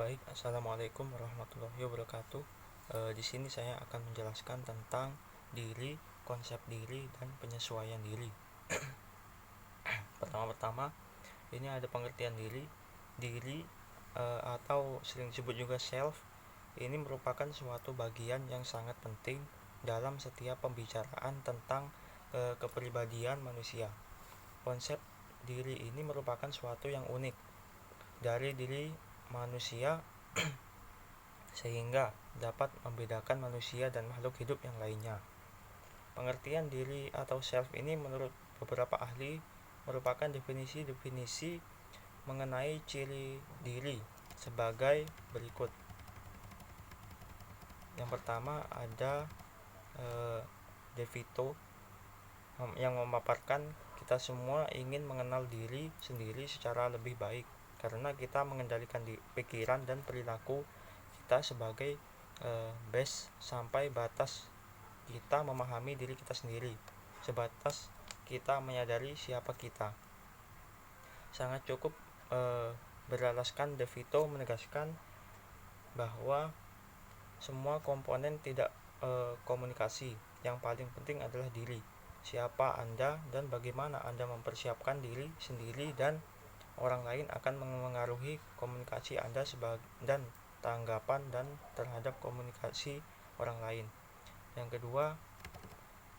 Baik, assalamualaikum warahmatullahi wabarakatuh. Di sini saya akan menjelaskan tentang diri, konsep diri, dan penyesuaian diri. Pertama-tama, ini ada pengertian diri. Diri atau sering disebut juga self, ini merupakan suatu bagian yang sangat penting dalam setiap pembicaraan tentang kepribadian manusia. Konsep diri ini merupakan suatu yang unik dari diri manusia sehingga dapat membedakan manusia dan makhluk hidup yang lainnya. Pengertian diri atau self ini menurut beberapa ahli merupakan definisi-definisi mengenai ciri diri sebagai berikut. Yang pertama ada De Vito yang memaparkan kita semua ingin mengenal diri sendiri secara lebih baik karena kita mengendalikan pikiran dan perilaku kita sebagai base sampai batas kita memahami diri kita sendiri, sebatas kita menyadari siapa kita. Sangat cukup beralaskan De Vito menegaskan bahwa semua komponen tidak komunikasi. Yang paling penting adalah diri. Siapa Anda dan bagaimana Anda mempersiapkan diri sendiri dan orang lain akan mengaruhi komunikasi Anda dan tanggapan dan terhadap komunikasi orang lain. Yang kedua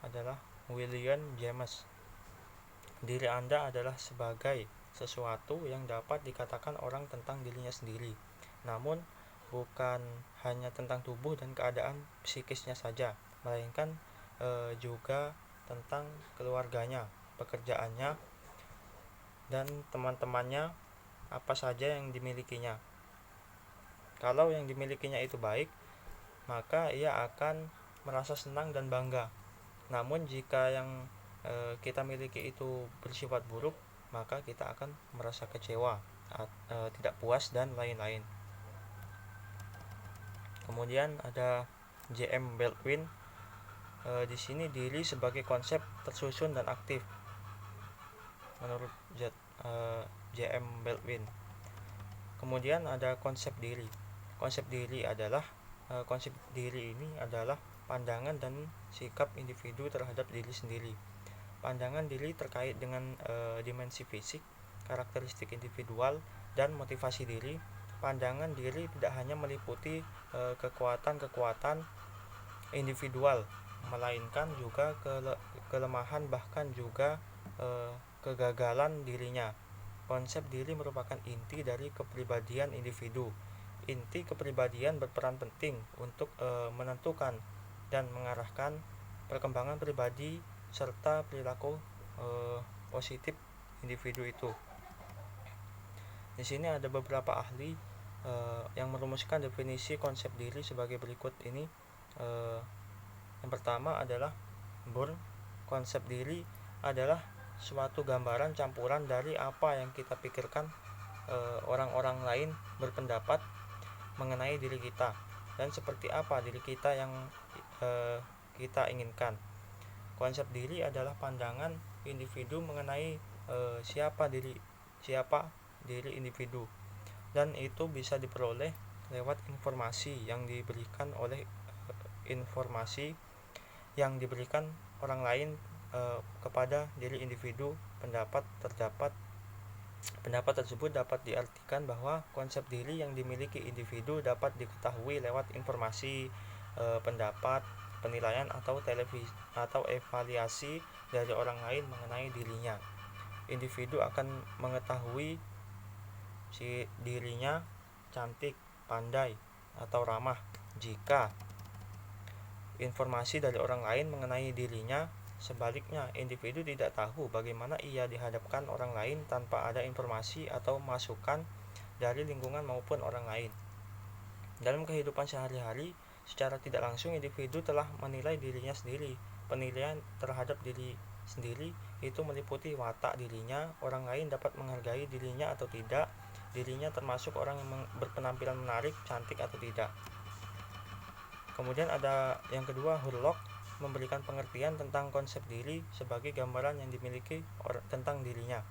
adalah William James. Diri Anda adalah sebagai sesuatu yang dapat dikatakan orang tentang dirinya sendiri, namun bukan hanya tentang tubuh dan keadaan psikisnya saja, melainkan juga tentang keluarganya, pekerjaannya, dan teman-temannya, apa saja yang dimilikinya. Kalau yang dimilikinya itu baik, maka ia akan merasa senang dan bangga. Namun jika yang kita miliki itu bersifat buruk, maka kita akan merasa kecewa, tidak puas, dan lain-lain. Kemudian ada J.M. Baldwin. Di sini diri sebagai konsep tersusun dan aktif menurut J.M. Baldwin. Kemudian ada konsep diri. Konsep diri ini adalah pandangan dan sikap individu terhadap diri sendiri. Pandangan diri terkait dengan dimensi fisik, karakteristik individual, dan motivasi diri. Pandangan diri tidak hanya meliputi kekuatan-kekuatan individual, melainkan juga kelemahan bahkan juga kegagalan dirinya. Konsep diri merupakan inti dari kepribadian individu. Inti kepribadian berperan penting untuk menentukan dan mengarahkan perkembangan pribadi serta perilaku positif individu itu. Di sini ada beberapa ahli yang merumuskan definisi konsep diri sebagai berikut ini. Yang pertama adalah Bourne. Konsep diri adalah suatu gambaran campuran dari apa yang kita pikirkan orang-orang lain berpendapat mengenai diri kita dan seperti apa diri kita yang kita inginkan. Konsep diri adalah pandangan individu mengenai siapa diri individu, dan itu bisa diperoleh lewat informasi yang diberikan orang lain kepada diri individu. Pendapat tersebut dapat diartikan bahwa konsep diri yang dimiliki individu dapat diketahui lewat informasi, pendapat, penilaian atau evaluasi dari orang lain mengenai dirinya. Individu akan mengetahui si dirinya cantik, pandai, atau ramah jika informasi dari orang lain mengenai dirinya. Sebaliknya, individu tidak tahu bagaimana ia dihadapkan orang lain tanpa ada informasi atau masukan dari lingkungan maupun orang lain. Dalam kehidupan sehari-hari, secara tidak langsung individu telah menilai dirinya sendiri. Penilaian terhadap diri sendiri itu meliputi watak dirinya, orang lain dapat menghargai dirinya atau tidak, dirinya termasuk orang yang berpenampilan menarik, cantik atau tidak. Kemudian ada yang kedua, Hurlock memberikan pengertian tentang konsep diri sebagai gambaran yang dimiliki tentang dirinya.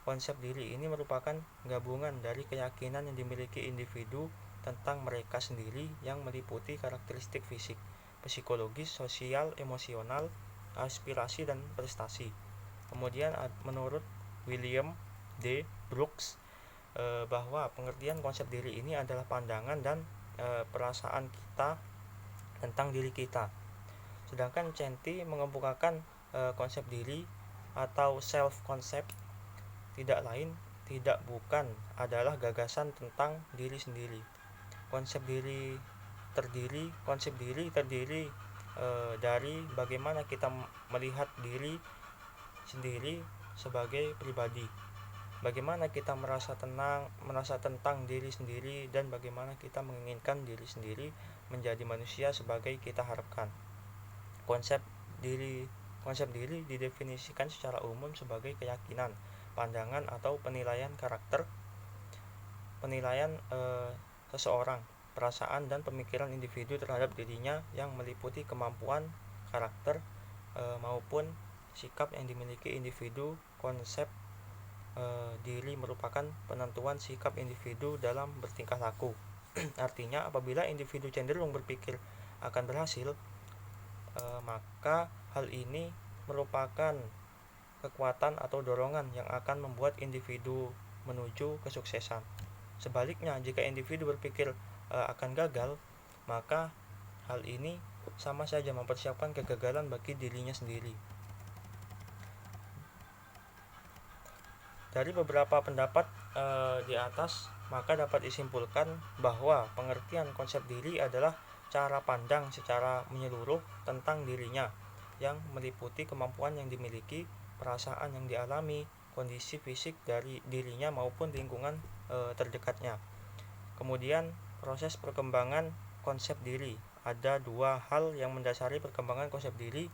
konsep diri ini merupakan gabungan dari keyakinan yang dimiliki individu tentang mereka sendiri yang meliputi karakteristik fisik, psikologis, sosial, emosional, aspirasi, dan prestasi. Kemudian menurut William D. Brooks, bahwa pengertian konsep diri ini adalah pandangan dan perasaan kita tentang diri kita. Sedangkan Centi mengemukakan konsep diri atau self concept tidak bukan adalah gagasan tentang diri sendiri. Konsep diri terdiri dari bagaimana kita melihat diri sendiri sebagai pribadi, bagaimana kita merasa tentang diri sendiri, dan bagaimana kita menginginkan diri sendiri menjadi manusia sebagai kita harapkan. Konsep diri didefinisikan secara umum sebagai keyakinan, pandangan, atau penilaian karakter, seseorang, perasaan dan pemikiran individu terhadap dirinya yang meliputi kemampuan, karakter, maupun sikap yang dimiliki individu. Konsep diri merupakan penentuan sikap individu dalam bertingkah laku. Artinya, apabila individu cenderung berpikir akan berhasil, maka hal ini merupakan kekuatan atau dorongan yang akan membuat individu menuju kesuksesan. Sebaliknya, jika individu berpikir akan gagal, maka hal ini sama saja mempersiapkan kegagalan bagi dirinya sendiri. Dari beberapa pendapat di atas, maka dapat disimpulkan bahwa pengertian konsep diri adalah cara pandang secara menyeluruh tentang dirinya yang meliputi kemampuan yang dimiliki, perasaan yang dialami, kondisi fisik dari dirinya maupun lingkungan terdekatnya. Kemudian proses perkembangan konsep diri. Ada dua hal yang mendasari perkembangan konsep diri.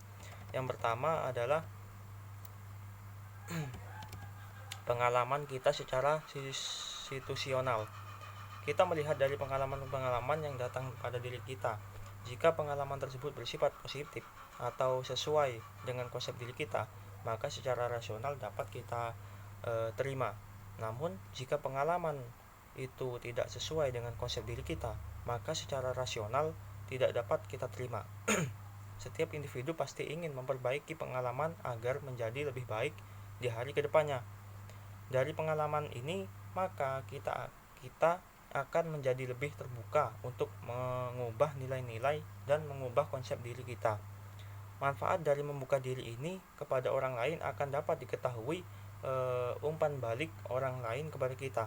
Yang pertama adalah pengalaman kita secara situasional. Kita melihat dari pengalaman-pengalaman yang datang pada diri kita. Jika pengalaman tersebut bersifat positif atau sesuai dengan konsep diri kita, maka secara rasional dapat kita terima. Namun, jika pengalaman itu tidak sesuai dengan konsep diri kita, maka secara rasional tidak dapat kita terima. Setiap individu pasti ingin memperbaiki pengalaman agar menjadi lebih baik di hari kedepannya. Dari pengalaman ini, maka kita akan menjadi lebih terbuka untuk mengubah nilai-nilai dan mengubah konsep diri kita. Manfaat dari membuka diri ini kepada orang lain akan dapat diketahui umpan balik orang lain kepada kita,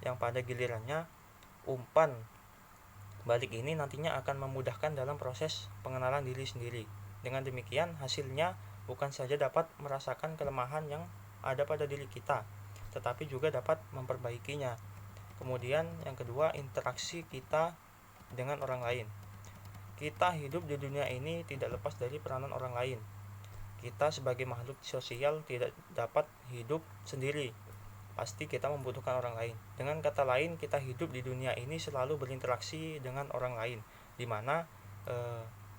yang pada gilirannya umpan balik ini nantinya akan memudahkan dalam proses pengenalan diri sendiri. Dengan demikian, hasilnya bukan saja dapat merasakan kelemahan yang ada pada diri kita, tetapi juga dapat memperbaikinya. Kemudian yang kedua, interaksi kita dengan orang lain. Kita hidup di dunia ini tidak lepas dari peranan orang lain. Kita sebagai makhluk sosial tidak dapat hidup sendiri. Pasti kita membutuhkan orang lain. Dengan kata lain, kita hidup di dunia ini selalu berinteraksi dengan orang lain, di mana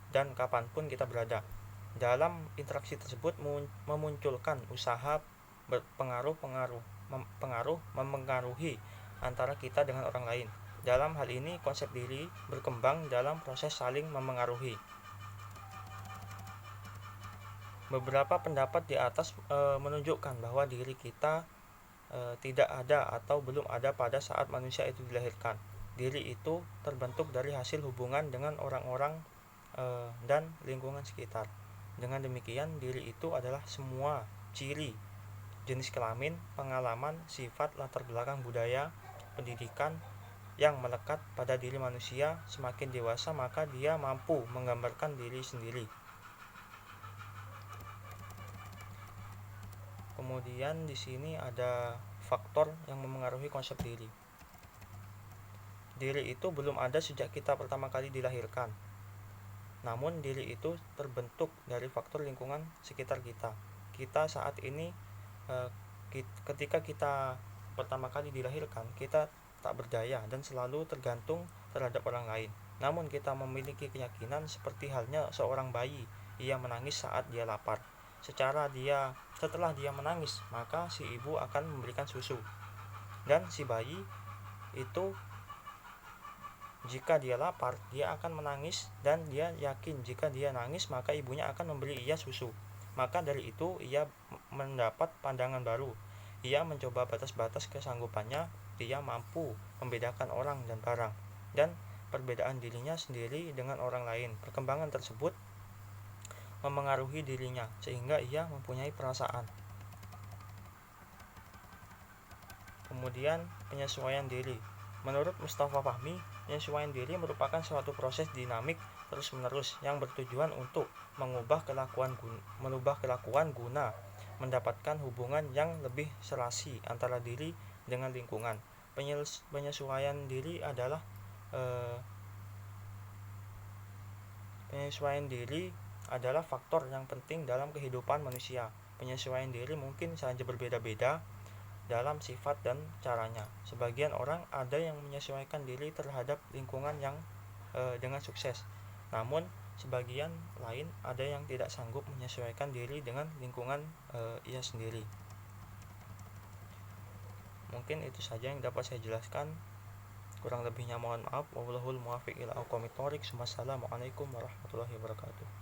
dan kapanpun kita berada. Dalam interaksi tersebut memunculkan usaha mempengaruhi antara kita dengan orang lain. Dalam hal ini, konsep diri berkembang dalam proses saling memengaruhi. Beberapa pendapat di atas menunjukkan bahwa diri kita tidak ada atau belum ada pada saat manusia itu dilahirkan. Diri itu terbentuk dari hasil hubungan dengan orang-orang dan lingkungan sekitar. Dengan demikian, diri itu adalah semua ciri, jenis kelamin, pengalaman, sifat, latar belakang budaya, pendidikan yang melekat pada diri manusia. Semakin dewasa, maka dia mampu menggambarkan diri sendiri. Kemudian di sini ada faktor yang memengaruhi konsep diri. Diri itu belum ada sejak kita pertama kali dilahirkan. Namun diri itu terbentuk dari faktor lingkungan sekitar kita. Kita saat ini ketika kita pertama kali dilahirkan, kita tak berdaya dan selalu tergantung terhadap orang lain. Namun kita memiliki keyakinan seperti halnya seorang bayi, ia menangis saat dia lapar. setelah dia menangis, maka si ibu akan memberikan susu. Dan si bayi itu jika dia lapar, dia akan menangis dan dia yakin jika dia nangis maka ibunya akan memberi ia susu. Maka dari itu ia mendapat pandangan baru. Ia mencoba batas-batas kesanggupannya, dia mampu membedakan orang dan barang dan perbedaan dirinya sendiri dengan orang lain. Perkembangan tersebut memengaruhi dirinya sehingga ia mempunyai perasaan. Kemudian penyesuaian diri. Menurut Mustafa Fahmi, penyesuaian diri merupakan suatu proses dinamik terus-menerus yang bertujuan untuk mengubah kelakuan guna mendapatkan hubungan yang lebih serasi antara diri dengan lingkungan. Penyesuaian diri adalah faktor yang penting dalam kehidupan manusia. Penyesuaian diri mungkin saja berbeda-beda dalam sifat dan caranya. Sebagian orang ada yang menyesuaikan diri terhadap lingkungan yang dengan sukses. Namun sebagian lain ada yang tidak sanggup menyesuaikan diri dengan lingkungan ia sendiri. Mungkin itu saja yang dapat saya jelaskan. Kurang lebihnya mohon maaf. Wallahul muwaffiq ila aqwamit thoriq. Wassalamualaikum warahmatullahi wabarakatuh.